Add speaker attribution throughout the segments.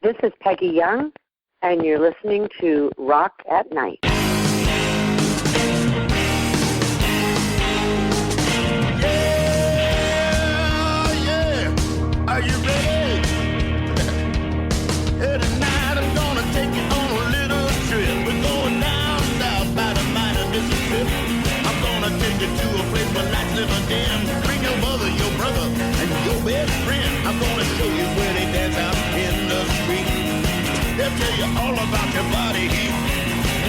Speaker 1: This is Peggy Young, and you're listening to Rock at Night.
Speaker 2: Are you ready? Tonight I'm gonna take you on a little trip. We're going down south by the mighty Mississippi. I'm gonna take you to a place where lights never dim. Bring your mother, your brother, and your best friend. I'm gonna show you where they dance out in the street. They'll tell you all about your body heat.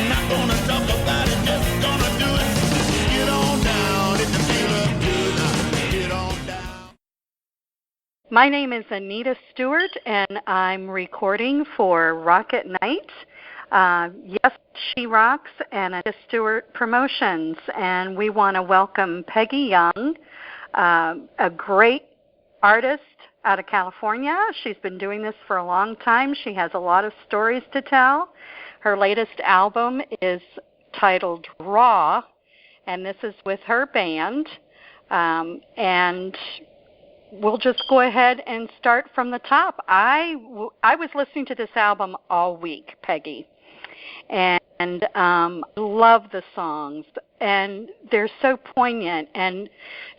Speaker 2: Not gonna talk about it, just gonna do it. Get on down if you feel up good. Get on down.
Speaker 3: My name is Anita Stewart, and I'm recording for Rock at Night. Yes, She Rocks and Anita Stewart Promotions, and we want to welcome Pegi Young, a great artist out of California. She's been doing this for a long time. She has a lot of stories to tell. Her latest album is titled Raw, and this is with her band. And we'll just go ahead and start from the top. I was listening to this album all week, Peggy, and love the songs, and they're so poignant. And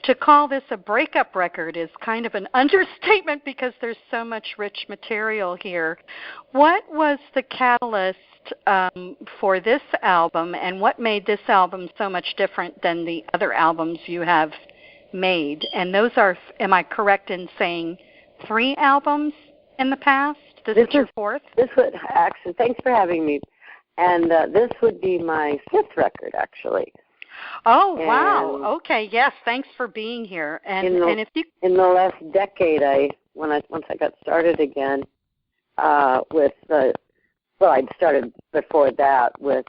Speaker 3: to call this a breakup record is kind of an understatement because there's so much rich material here. What was the catalyst for this album, and what made this album so much different than the other albums you have made? And those are, am I correct in saying 3 albums in the past? This is your 4th?
Speaker 1: This would actually, thanks for having me. And this would be my 5th record, actually.
Speaker 3: Oh, wow. Okay, yes, thanks for being here. And if you
Speaker 1: in the last decade, once I got started again with I'd started before that with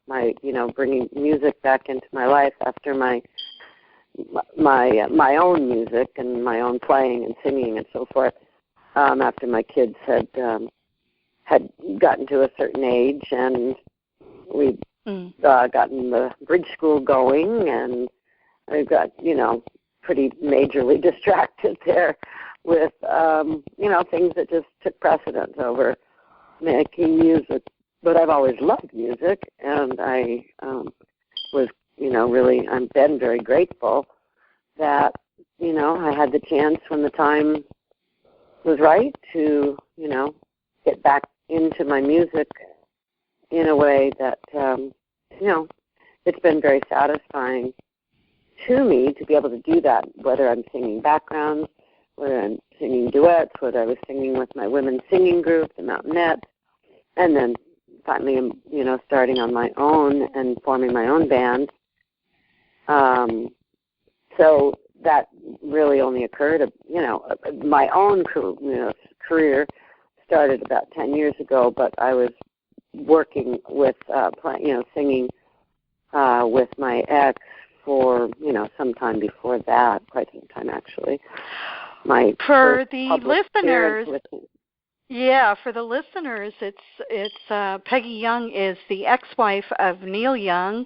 Speaker 1: my bringing music back into my life after my own music and my own playing and singing and so forth. After my kids had gotten to a certain age, and we'd gotten the bridge school going, and I got pretty majorly distracted there with things that just took precedence over making music. But I've always loved music, and I was really, I've been very grateful that I had the chance when the time was right to get back into my music in a way that it's been very satisfying to me to be able to do that, whether I'm singing backgrounds, whether I'm singing duets, whether I was singing with my women's singing group, the Mountainette, and then finally starting on my own and forming my own band. So that really only occurred, my own career started about 10 years ago, but I was working with, singing with my ex for, some time before that, quite some time actually.
Speaker 3: For the listeners, for the listeners, it's Peggy Young is the ex-wife of Neil Young,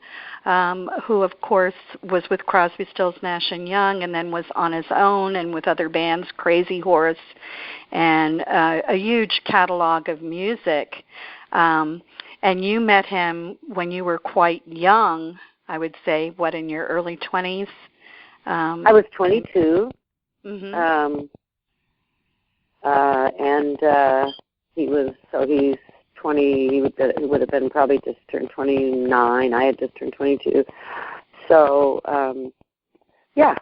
Speaker 3: who of course was with Crosby, Stills, Nash and Young, and then was on his own and with other bands, Crazy Horse, and a huge catalog of music. And you met him when you were quite young, I would say, in your early 20s?
Speaker 1: I was 22.
Speaker 3: Mm-hmm.
Speaker 1: And he's 20, he would have been probably just turned 29. I had just turned 22. So,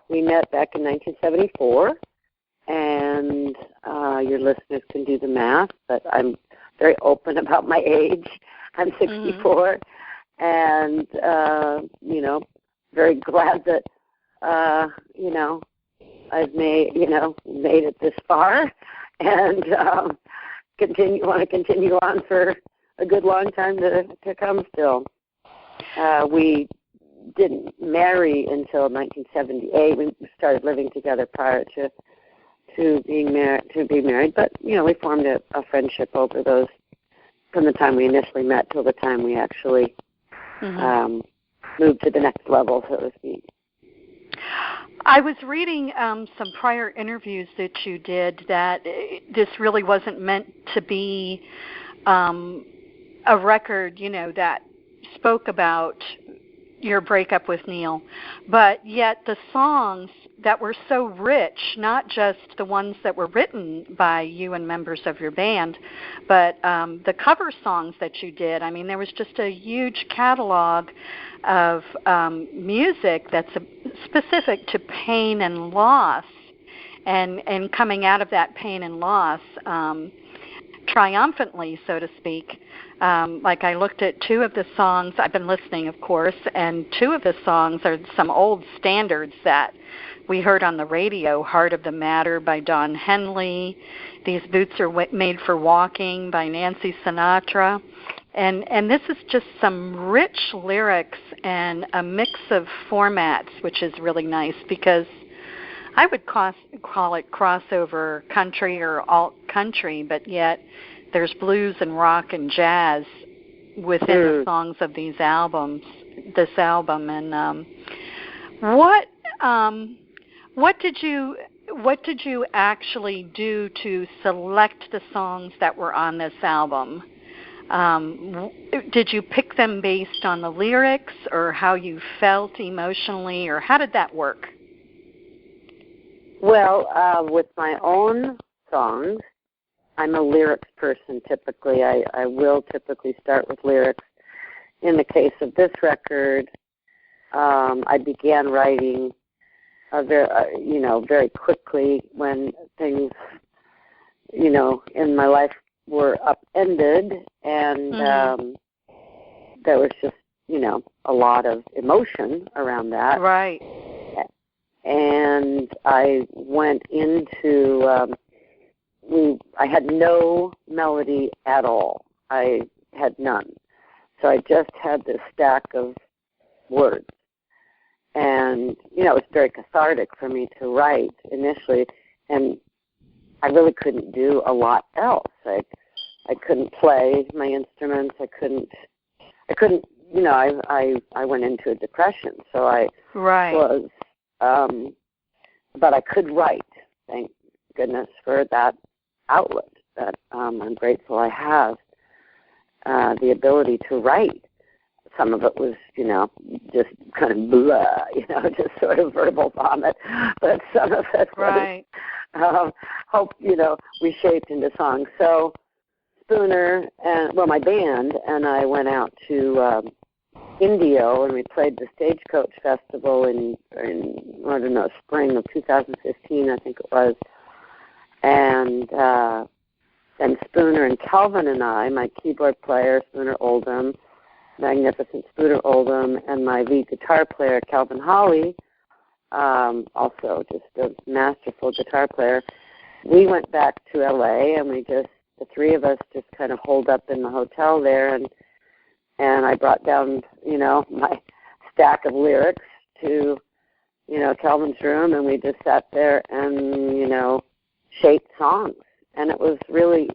Speaker 1: we met back in 1974, and your listeners can do the math, but I'm very open about my age. I'm 64, and, very glad that, I've made it this far, and want to continue on for a good long time to come still. We didn't marry until 1978. We started living together prior to being married, but we formed a friendship over those from the time we initially met till the time we actually moved to the next level, so to speak.
Speaker 3: I was reading some prior interviews that you did that this really wasn't meant to be a record, that spoke about your breakup with Neil, but yet the songs that were so rich, not just the ones that were written by you and members of your band, but the cover songs that you did. I mean, there was just a huge catalog of music that's specific to pain and loss, and coming out of that pain and loss triumphantly, so to speak. Like I looked at two of the songs, I've been listening, of course, and two of the songs are some old standards that we heard on the radio. Heart of the Matter by Don Henley, These Boots Are Made for Walking by Nancy Sinatra. And this is just some rich lyrics and a mix of formats, which is really nice, because I would call it crossover country or alt country, but yet there's blues and rock and jazz within the songs of this album. And what did you actually do to select the songs that were on this album? Did you pick them based on the lyrics or how you felt emotionally, or how did that work?
Speaker 1: Well, with my own songs, I'm a lyrics person typically. I will typically start with lyrics. In the case of this record, I began writing very quickly when things, in my life were upended, and there was just, a lot of emotion around that.
Speaker 3: Right.
Speaker 1: And I went into, I had no melody at all. I had none. So I just had this stack of words. And, it was very cathartic for me to write initially, and I really couldn't do a lot else. I couldn't play my instruments. I couldn't, I went into a depression. So I was, but I could write. Thank goodness for that outlet that I'm grateful I have, the ability to write. Some of it was, just kind of blah, just sort of verbal vomit. But some of it was, we shaped into songs. So Spooner and, my band and I went out to Indio, and we played the Stagecoach Festival in spring of 2015, I think it was. And then Spooner and Calvin and I, my keyboard player, Spooner Oldham, magnificent Spooner Oldham, and my lead guitar player, Calvin Hawley, also just a masterful guitar player, we went back to L.A., and the three of us just kind of holed up in the hotel there, and I brought down, my stack of lyrics to, Calvin's room, and we just sat there and, shaped songs. And it was really,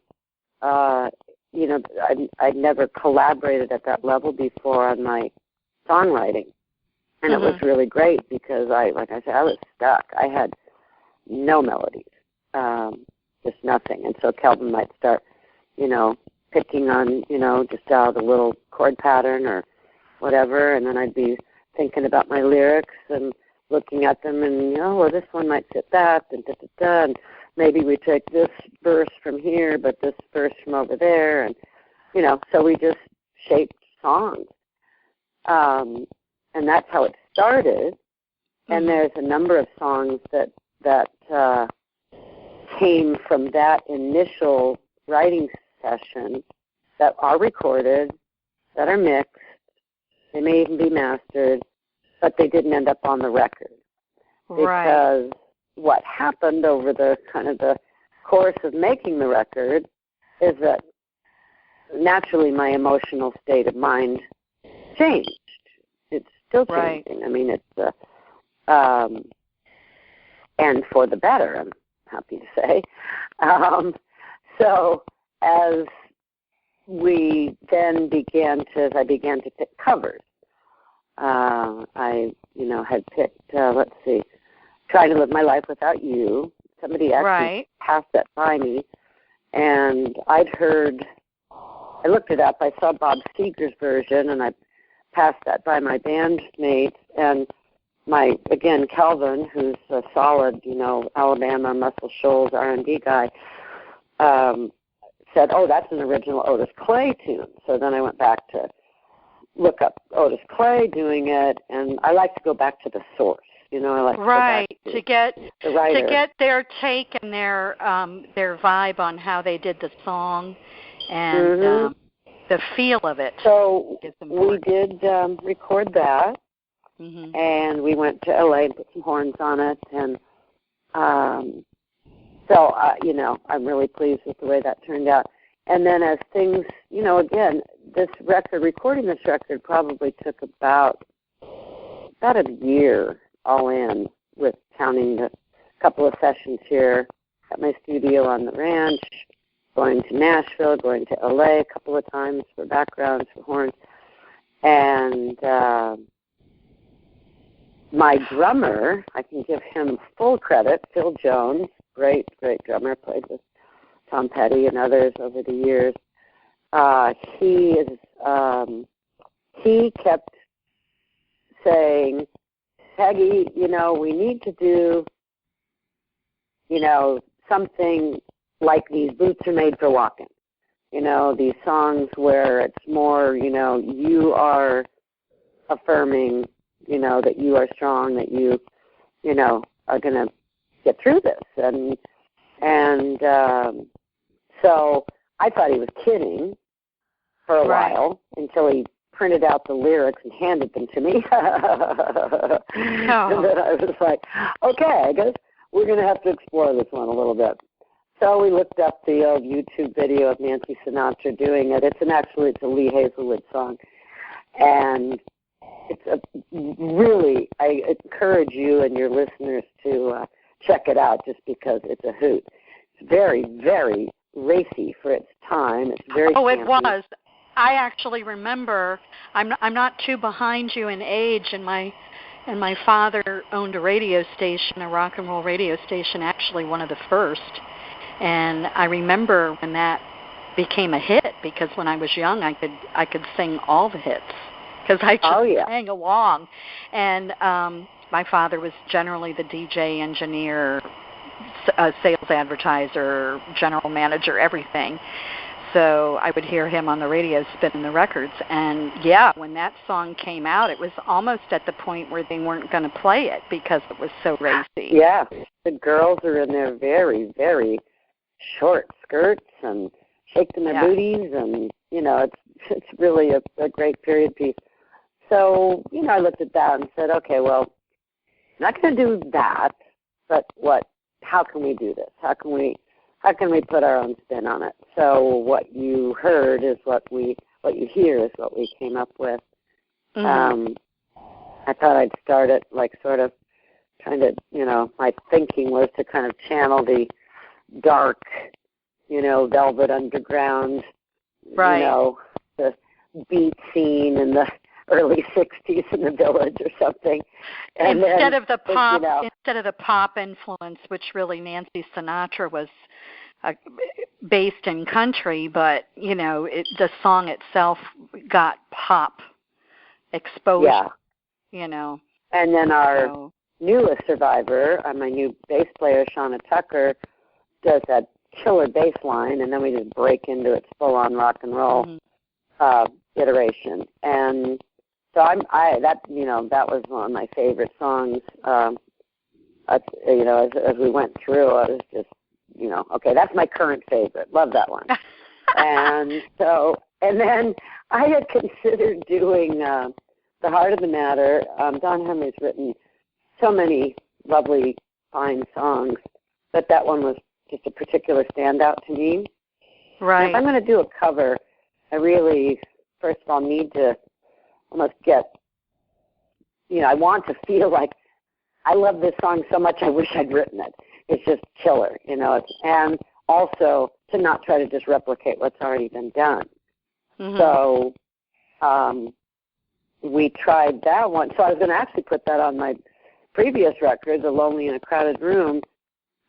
Speaker 1: I'd never collaborated at that level before on my songwriting. And it was really great because I was stuck. I had no melodies, just nothing. And so Calvin might start, picking on, just out a little chord pattern or whatever, and then I'd be thinking about my lyrics and looking at them and, this one might fit that, and da-da-da, and maybe we take this verse from here, but this verse from over there, and, so we just shaped songs. And that's how it started, and there's a number of songs that came from that initial writing session that are recorded, that are mixed, they may even be mastered, but they didn't end up on the record. Because what happened over the course of making the record is that naturally my emotional state of mind changed. It's still changing. I mean, it's and for the better, I'm happy to say. So as we then I began to pick covers. I had picked, Trying to Live My Life Without You. Somebody actually passed that by me, and I looked it up. I saw Bob Seger's version, and I passed that by my bandmates, and Calvin, who's a solid, Alabama, Muscle Shoals R&B guy, said, oh, that's an original Otis Clay tune. So then I went back to look up Otis Clay doing it, and I like to go back to the source. I like to go back to get the writer.
Speaker 3: To get their take and their vibe on how they did the song and the feel of it.
Speaker 1: So we did record that, and we went to LA and put some horns on it, and I'm really pleased with the way that turned out. And then as things, again, recording this record probably took about a year all in, with counting the couple of sessions here at my studio on the ranch, going to Nashville, going to LA a couple of times for backgrounds, for horns. And my drummer, I can give him full credit, Phil Jones, great drummer, played with Tom Petty and others over the years. He kept saying, Peggy, we need to do, something like These Boots Are Made for Walking. These songs where it's more, you are affirming, that you are strong, that you, are going to get through this. And so I thought he was kidding for a while until he printed out the lyrics and handed them to me. And then I was like, okay, I guess we're going to have to explore this one a little bit. So we looked up the old YouTube video of Nancy Sinatra doing it. It's a Lee Hazelwood song. And I encourage you and your listeners to check it out just because it's a hoot. It's very, very racy for its time. It's very campy.
Speaker 3: It was. I actually remember, I'm not too behind you in age, and my father owned a radio station, a rock and roll radio station, actually one of the first. And I remember when that became a hit, because when I was young I could sing all the hits because I just sang along. And my father was generally the DJ, engineer, sales advertiser, general manager, everything. So I would hear him on the radio spinning the records. And, when that song came out, it was almost at the point where they weren't going to play it because it was so racy.
Speaker 1: Yeah, the girls are in their very, very short skirts and shaking their booties. And, it's really a great period piece. So, I looked at that and said, okay, well, I'm not going to do that, but how can we do this? How can we put our own spin on it? So what you heard is what you hear is what we came up with. I thought I'd start it like sort of trying to, my thinking was to kind of channel the dark, Velvet Underground, the beat scene in the early 60s in the Village or something. And
Speaker 3: instead of the pop influence, which really Nancy Sinatra was based in country, but the song itself got pop exposure. And then our newest survivor, my new bass player, Shauna Tucker, does that killer bass line, and then we just break into its full-on rock and roll iteration. And so that was one of my favorite songs. As we went through, I was just, okay, that's my current favorite. Love that one. And then I had considered doing The Heart of the Matter. Don Henley's written so many lovely, fine songs, but that one was just a particular standout to me. Right.
Speaker 1: And if I'm going to do a cover, I really, first of all, need to almost get, I want to feel like I love this song so much I wish I'd written it. It's just killer, and also to not try to just replicate what's already been done. So we tried that one. So I was going to actually put that on my previous record, The Lonely in a Crowded Room,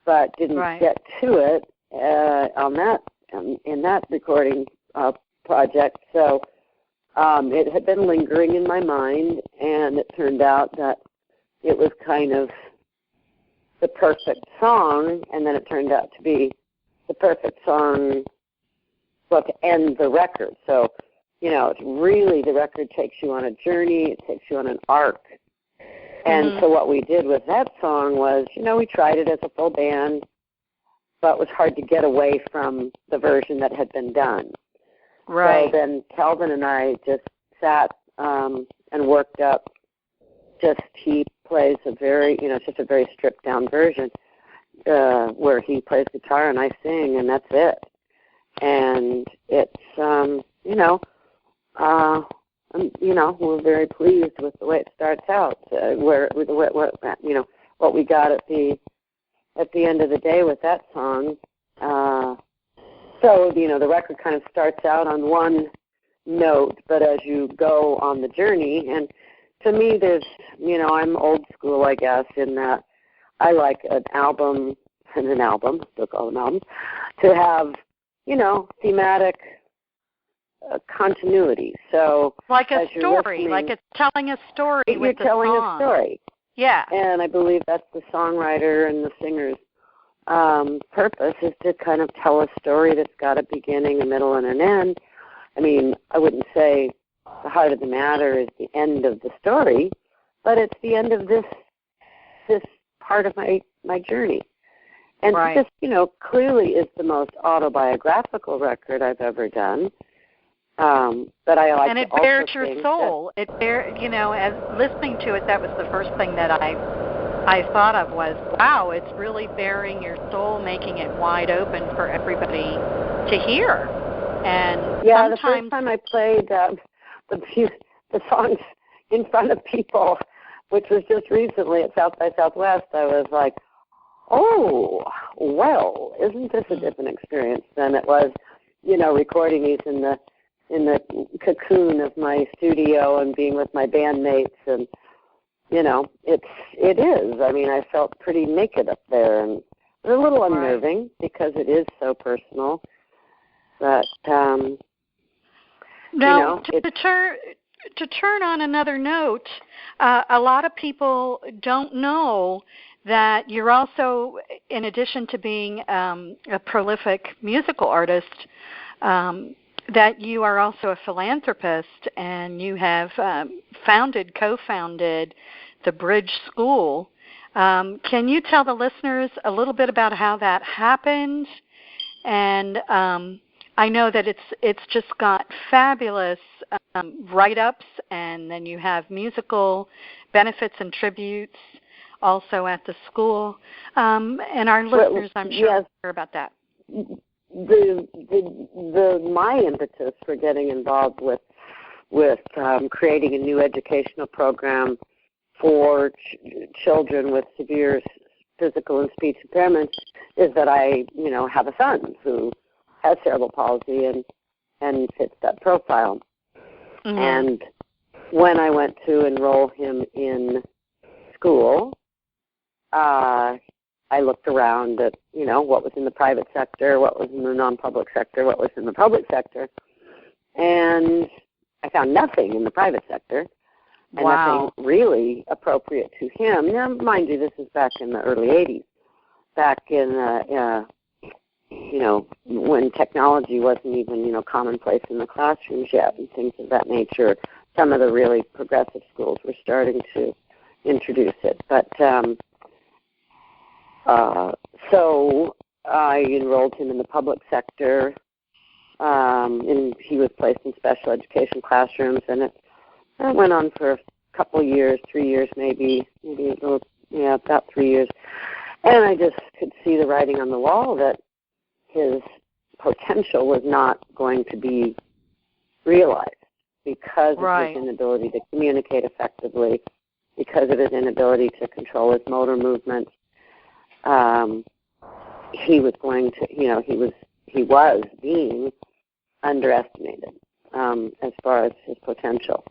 Speaker 1: but didn't get to it in that recording project. So it had been lingering in my mind, and it turned out that it was kind of the perfect song, and then it turned out to be the perfect song to end the record. So, it's really, the record takes you on a journey, it takes you on an arc. And so what we did with that song was, we tried it as a full band, but it was hard to get away from the version that had been done.
Speaker 3: Right.
Speaker 1: So then Calvin and I just sat and worked up. He plays a very, just a very stripped down version where he plays guitar and I sing, and that's it. And it's, we're very pleased with the way it starts out. What we got at the end of the day with that song. So the record kind of starts out on one note, but as you go on the journey, and to me, there's, I'm old school, I guess, in that I like an album, still call them albums, to have, thematic continuity. So
Speaker 3: like a story, like it's telling a story with the song.
Speaker 1: You're telling a story.
Speaker 3: Yeah.
Speaker 1: And I believe that's the songwriter and the singer's purpose, is to kind of tell a story that's got a beginning, a middle, and an end. I mean, I wouldn't say the heart of the matter is the end of the story, but it's the end of this part of my journey. And this, clearly is the most autobiographical record I've ever done. But I like,
Speaker 3: and it bears your soul. It bears, as listening to it, that was the first thing that I thought of was, wow, it's really bearing your soul, making it wide open for everybody to hear. And
Speaker 1: the first time I played the songs in front of people, which was just recently at South by Southwest, I was like, oh, well, isn't this a different experience than it was, recording these in the cocoon of my studio and being with my bandmates, and it is. I mean, I felt pretty naked up there, and it was a little unnerving because it is so personal. But
Speaker 3: now, to turn on another note, a lot of people don't know that you're also, in addition to being a prolific musical artist, that you are also a philanthropist, and you have co-founded the Bridge School. Can you tell the listeners a little bit about how that happened? And I know that it's just got fabulous write-ups, and then you have musical benefits and tributes also at the school. And our listeners, I'm sure, hear about that.
Speaker 1: My impetus for getting involved with creating a new educational program for children with severe physical and speech impairments is that I, have a son who has cerebral palsy and fits that profile. Mm-hmm. And when I went to enroll him in school, I looked around at, what was in the private sector, what was in the non-public sector, what was in the public sector, and I found nothing in the private sector, and nothing really appropriate to him. Now, mind you, this is back in the early 80s, back in, when technology wasn't even, commonplace in the classrooms yet and things of that nature. Some of the really progressive schools were starting to introduce it. But so I enrolled him in the public sector, and he was placed in special education classrooms, and it went on for a couple of years, 3 years maybe a little, about 3 years. And I just could see the writing on the wall that his potential was not going to be realized because of his inability to communicate effectively, because of his inability to control his motor movements. He was going to, he was being underestimated as far as his potential.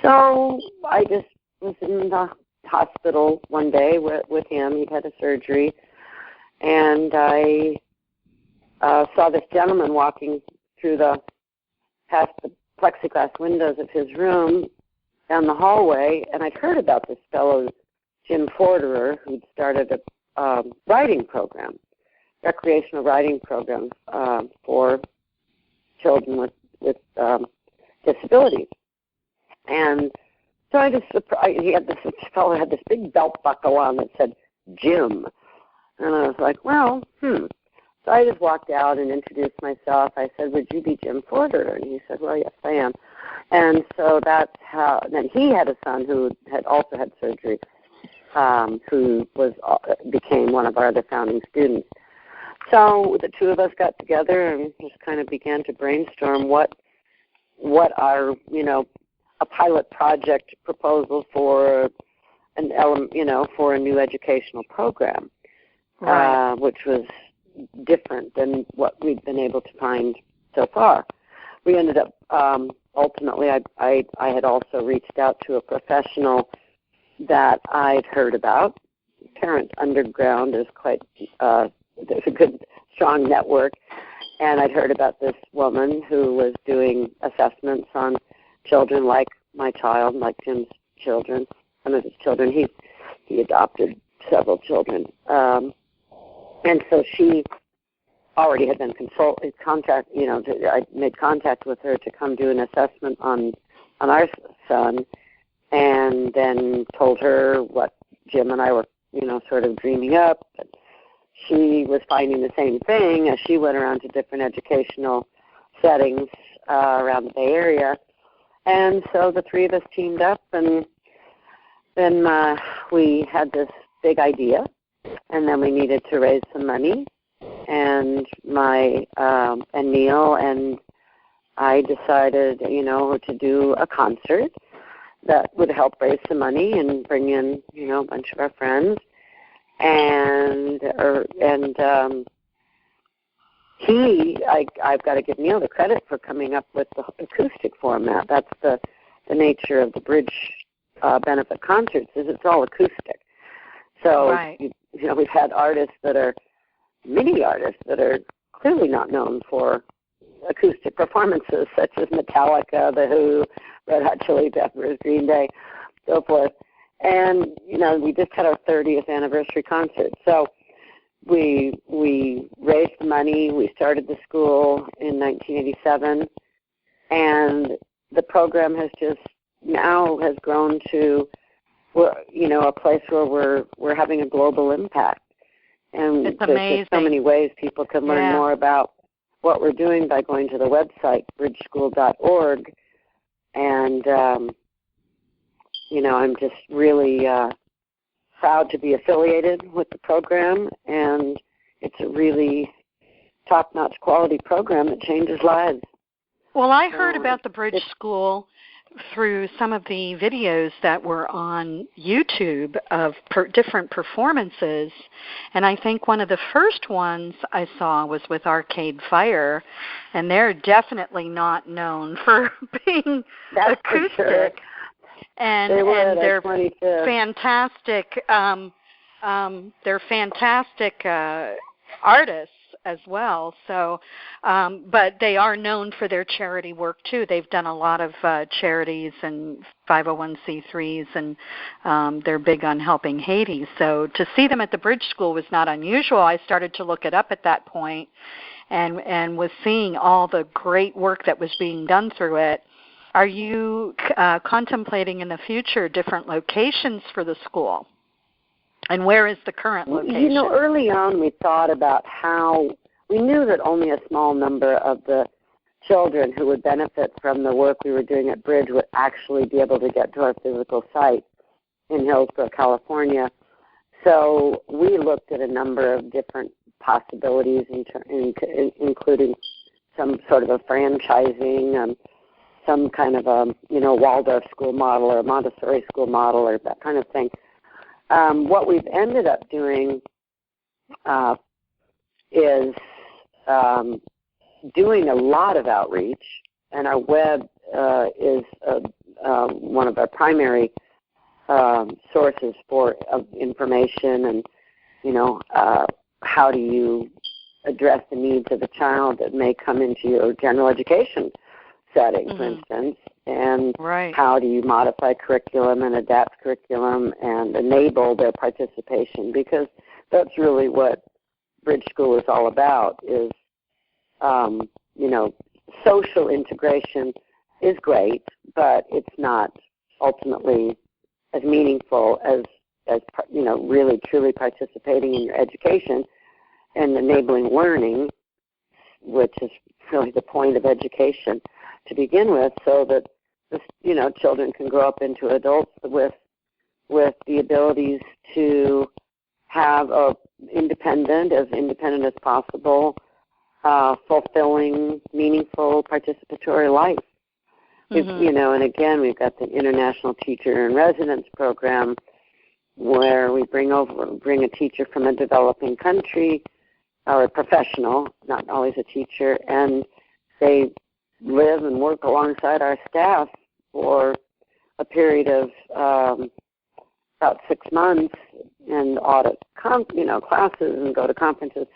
Speaker 1: So I just was in the hospital one day with him. He'd had a surgery, and I saw this gentleman walking through past the plexiglass windows of his room down the hallway, and I'd heard about this fellow, Jim Forderer, who'd started a writing program, recreational writing program for children with disabilities. And so I just surprised, this fellow had this big belt buckle on that said Jim. And I was like, well, So I just walked out and introduced myself. I said, would you be Jim Forderer? And he said, well, yes, I am. And so that's how, and then he had a son who had also had surgery, who became one of our other founding students. So the two of us got together and just kind of began to brainstorm what our, a pilot project proposal for an element, for a new educational program,
Speaker 3: right.
Speaker 1: Which was different than what we'd been able to find so far. We ended up, ultimately, I had also reached out to a professional that I'd heard about. Parent Underground is quite, there's a good, strong network, and I'd heard about this woman who was doing assessments on children like my child, like Jim's children, some of his children. He adopted several children. And so she already had been I made contact with her to come do an assessment on our son, and then told her what Jim and I were, sort of dreaming up. But she was finding the same thing as she went around to different educational settings around the Bay Area. And so the three of us teamed up, and then we had this big idea, and then we needed to raise some money. And and Neil and I decided, to do a concert that would help raise some money and bring in, a bunch of our friends. And I've got to give Neil the credit for coming up with the acoustic format. That's the nature of the Bridge benefit concerts, is it's all acoustic. So,
Speaker 3: right.
Speaker 1: We've had many artists that are clearly not known for acoustic performances, such as Metallica, The Who, Red Hot Chili Peppers, Green Day, so forth. And, we just had our 30th anniversary concert. So we raised the money. We started the school in 1987. And the program has grown to, a place where we're having a global impact. And
Speaker 3: it's
Speaker 1: there's
Speaker 3: amazing.
Speaker 1: just so many ways people can learn more about what we're doing by going to the website, bridgeschool.org. And, I'm just really proud to be affiliated with the program. And it's a really top-notch quality program that changes lives.
Speaker 3: Well, I heard about the Bridge School through some of the videos that were on YouTube of different performances, and I think one of the first ones I saw was with Arcade Fire, and they're definitely not known for being acoustic.
Speaker 1: For sure.
Speaker 3: And they're fantastic. They're fantastic artists as well. So, but they are known for their charity work too. They've done a lot of charities and 501c3s, and they're big on helping Haiti. So to see them at the Bridge School was not unusual. I started to look it up at that point, and was seeing all the great work that was being done through it. Are you contemplating in the future different locations for the school? And where is the current location?
Speaker 1: Early on we thought about how we knew that only a small number of the children who would benefit from the work we were doing at Bridge would actually be able to get to our physical site in Hillsborough, California. So we looked at a number of different possibilities, including some sort of a franchising, some kind of a Waldorf school model or a Montessori school model or that kind of thing. What we've ended up doing is doing a lot of outreach, and our web is one of our primary sources of information, and how do you address the needs of a child that may come into your general education setting, for instance, and how do you modify curriculum and adapt curriculum and enable their participation, because that's really what Bridge School is all about, is, social integration is great, but it's not ultimately as meaningful as really truly participating in your education and enabling learning, which is really the point of education to begin with, so that children can grow up into adults with the abilities to have as independent as possible, fulfilling, meaningful, participatory life. And again, we've got the International Teacher in Residence program, where we bring a teacher from a developing country, or a professional, not always a teacher, and they live and work alongside our staff for a period of about 6 months, and audit classes and go to conferences,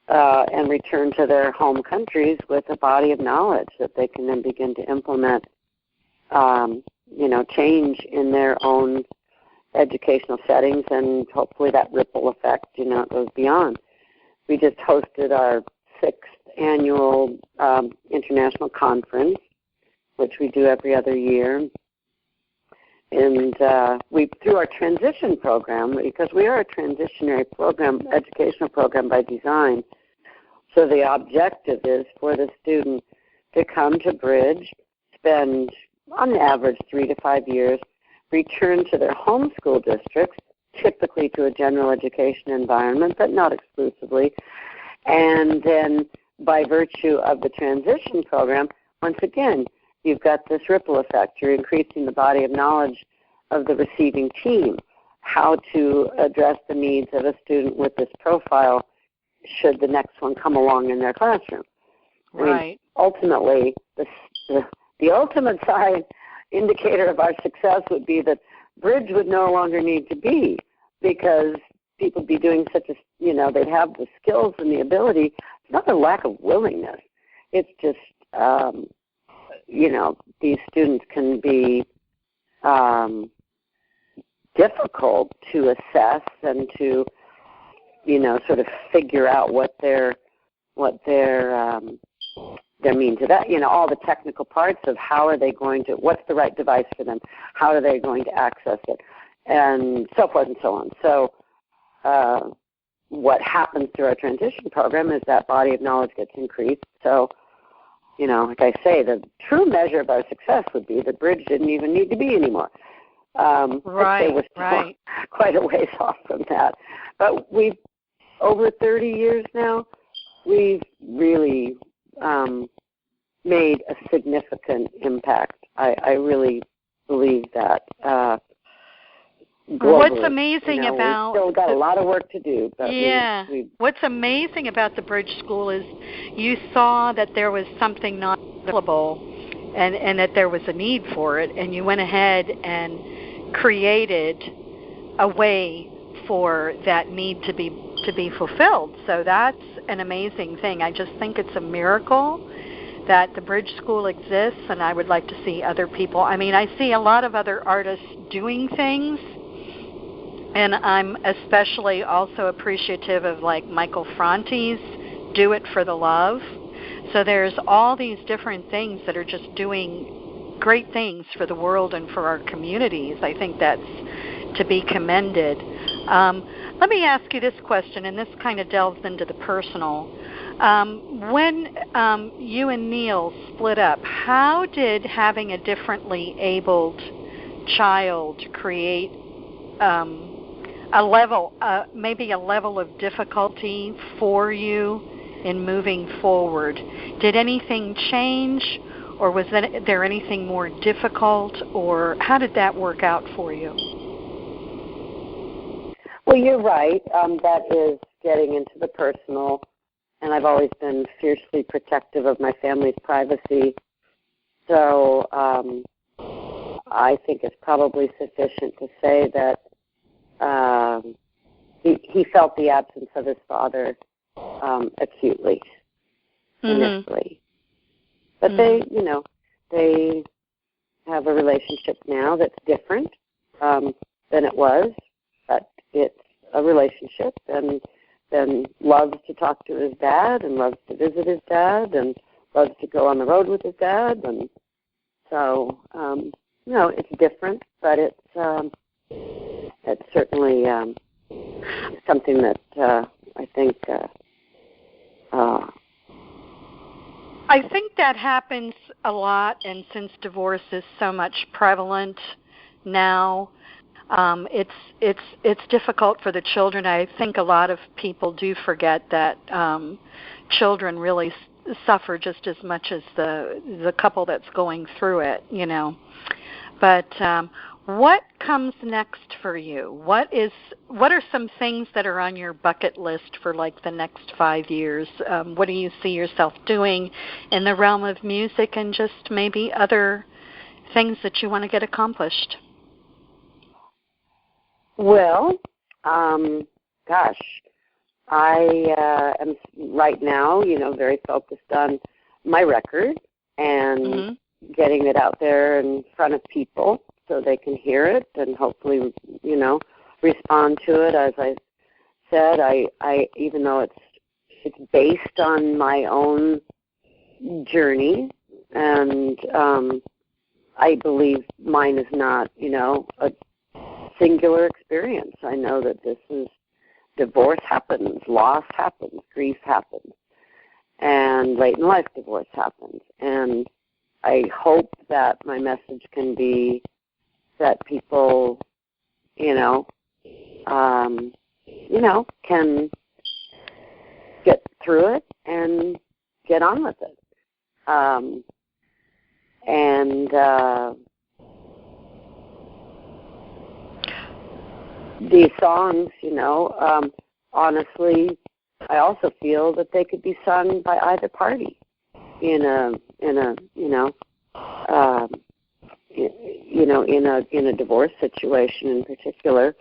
Speaker 1: and return to their home countries with a body of knowledge that they can then begin to implement, change in their own educational settings, and hopefully that ripple effect, goes beyond. We just hosted our 6th annual international conference, which we do every other year. And we, through our transition program, because we are a transitionary program, educational program by design, so the objective is for the student to come to Bridge, spend on average 3 to 5 years, return to their home school districts, typically to a general education environment, but not exclusively. And then by virtue of the transition program, once again, you've got this ripple effect. You're increasing the body of knowledge of the receiving team, how to address the needs of a student with this profile should the next one come along in their classroom.
Speaker 3: Right.
Speaker 1: I mean, ultimately, the ultimate sign indicator of our success would be that Bridge would no longer need to be, because people would be doing such a, they'd have the skills and the ability. It's not a lack of willingness. It's just, these students can be difficult to assess and to, sort of figure out what their means of that, all the technical parts of how are they going to, what's the right device for them, how are they going to access it, and so forth and so on. So what happens through our transition program is that body of knowledge gets increased. So, like I say, the true measure of our success would be that Bridge didn't even need to be anymore.
Speaker 3: Right.
Speaker 1: We're still quite a ways off from that. But we've, over 30 years now, we've really made a significant impact. I really believe that. Globally.
Speaker 3: What's amazing about
Speaker 1: we've still got a lot of work to do. But
Speaker 3: what's amazing about the Bridge School is you saw that there was something not available, and that there was a need for it, and you went ahead and created a way for that need to be fulfilled. So that's an amazing thing. I just think it's a miracle that the Bridge School exists, and I would like to see other people. I mean, I see a lot of other artists doing things, and I'm especially also appreciative of like Michael Franti's Do It for the Love. So there's all these different things that are just doing great things for the world and for our communities. I think that's to be commended. Let me ask you this question, and this kind of delves into the personal. When you and Neil split up, how did having a differently abled child create maybe a level of difficulty for you in moving forward? Did anything change, or was there anything more difficult, or how did that work out for you?
Speaker 1: Well, you're right. That is getting into the personal, and I've always been fiercely protective of my family's privacy. So I think it's probably sufficient to say that he felt the absence of his father acutely, initially. But they have a relationship now that's different than it was, but it's a relationship, and then loves to talk to his dad and loves to visit his dad and loves to go on the road with his dad. And so, it's different, but it's certainly something that I think
Speaker 3: I think that happens a lot, and since divorce is so much prevalent now, it's difficult for the children. I think a lot of people do forget that children really suffer just as much as the couple that's going through it, But what comes next for you? What are some things that are on your bucket list for like the next 5 years? What do you see yourself doing in the realm of music and just maybe other things that you want to get accomplished?
Speaker 1: Well, gosh, I am right now, very focused on my record and getting it out there in front of people so they can hear it and hopefully, respond to it. As I said, I even though it's based on my own journey, and I believe mine is not, a singular experience. I know that this is divorce happens, loss happens, grief happens, and late in life divorce happens. And I hope that my message can be that people, can get through it and get on with it. These songs, honestly, I also feel that they could be sung by either party in a divorce situation in particular.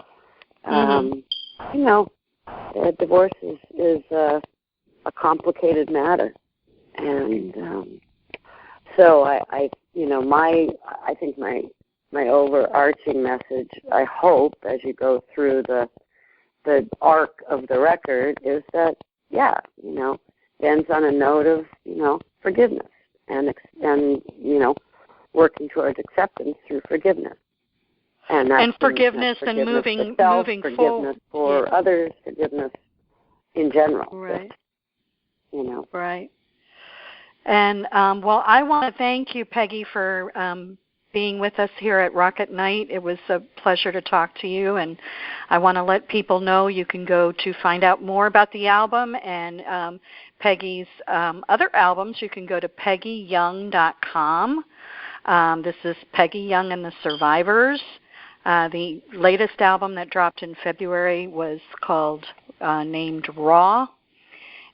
Speaker 1: Divorce is a complicated matter, and so I think my overarching message, I hope, as you go through the arc of the record, is that it ends on a note of forgiveness and working towards acceptance through forgiveness. And
Speaker 3: forgiveness and moving
Speaker 1: forgiveness
Speaker 3: forward.
Speaker 1: For others, forgiveness in general.
Speaker 3: Right.
Speaker 1: Just,
Speaker 3: Right. And, I want to thank you, Peggy, for being with us here at Rocket Night. It was a pleasure to talk to you, and I want to let people know you can go to find out more about the album and Peggy's other albums. You can go to PegiYoung.com. This is Pegi Young and the Survivors. The latest album that dropped in February was called named Raw.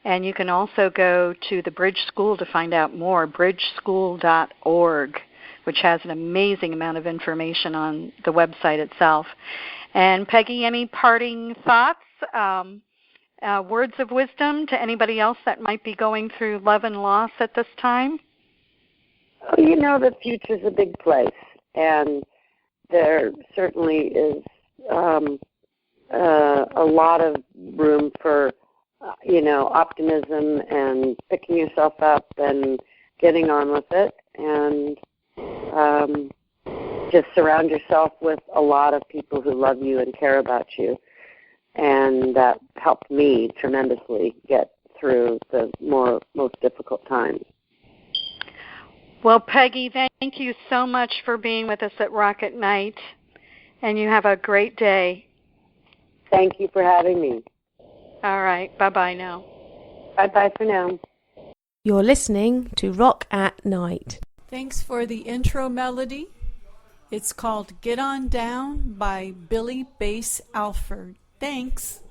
Speaker 3: And you can also go to the Bridge School to find out more, bridgeschool.org, which has an amazing amount of information on the website itself. And Peggy, any parting thoughts, words of wisdom to anybody else that might be going through love and loss at this time?
Speaker 1: Oh, the future's a big place, and there certainly is a lot of room for optimism and picking yourself up and getting on with it, and just surround yourself with a lot of people who love you and care about you. And that helped me tremendously get through the most difficult times.
Speaker 3: Well, Peggy, thank you so much for being with us at Rocket Night, and you have a great day.
Speaker 1: Thank you for having me.
Speaker 3: All right. Bye-bye now.
Speaker 1: Bye-bye for now.
Speaker 4: You're listening to Rock at Night.
Speaker 5: Thanks for the intro melody. It's called Get On Down by Billy Bass Alford. Thanks.